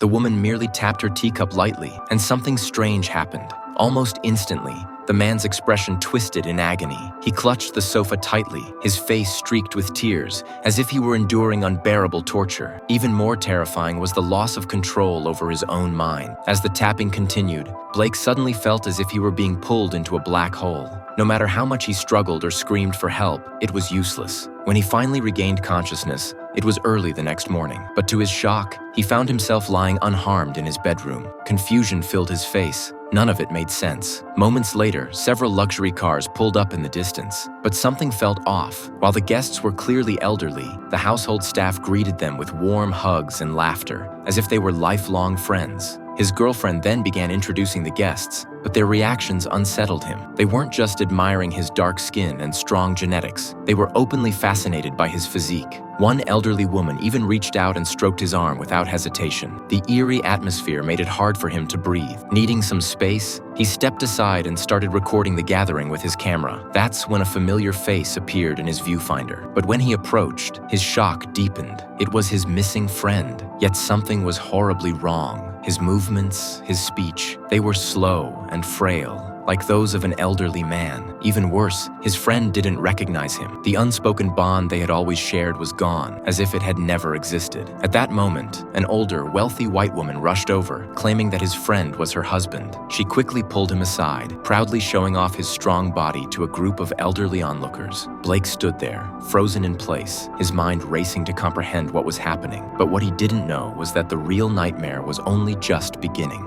The woman merely tapped her teacup lightly, and something strange happened. Almost instantly, the man's expression twisted in agony. He clutched the sofa tightly, his face streaked with tears, as if he were enduring unbearable torture. Even more terrifying was the loss of control over his own mind. As the tapping continued, Blake suddenly felt as if he were being pulled into a black hole. No matter how much he struggled or screamed for help, it was useless. When he finally regained consciousness, it was early the next morning, but to his shock, he found himself lying unharmed in his bedroom. Confusion filled his face. None of it made sense. Moments later, several luxury cars pulled up in the distance, but something felt off. While the guests were clearly elderly, the household staff greeted them with warm hugs and laughter, as if they were lifelong friends. His girlfriend then began introducing the guests, but their reactions unsettled him. They weren't just admiring his dark skin and strong genetics. They were openly fascinated by his physique. One elderly woman even reached out and stroked his arm without hesitation. The eerie atmosphere made it hard for him to breathe. Needing some space, he stepped aside and started recording the gathering with his camera. That's when a familiar face appeared in his viewfinder. But when he approached, his shock deepened. It was his missing friend. Yet something was horribly wrong. His movements, his speech, they were slow and frail, like those of an elderly man. Even worse, his friend didn't recognize him. The unspoken bond they had always shared was gone, as if it had never existed. At that moment, an older, wealthy white woman rushed over, claiming that his friend was her husband. She quickly pulled him aside, proudly showing off his strong body to a group of elderly onlookers. Blake stood there, frozen in place, his mind racing to comprehend what was happening. But what he didn't know was that the real nightmare was only just beginning.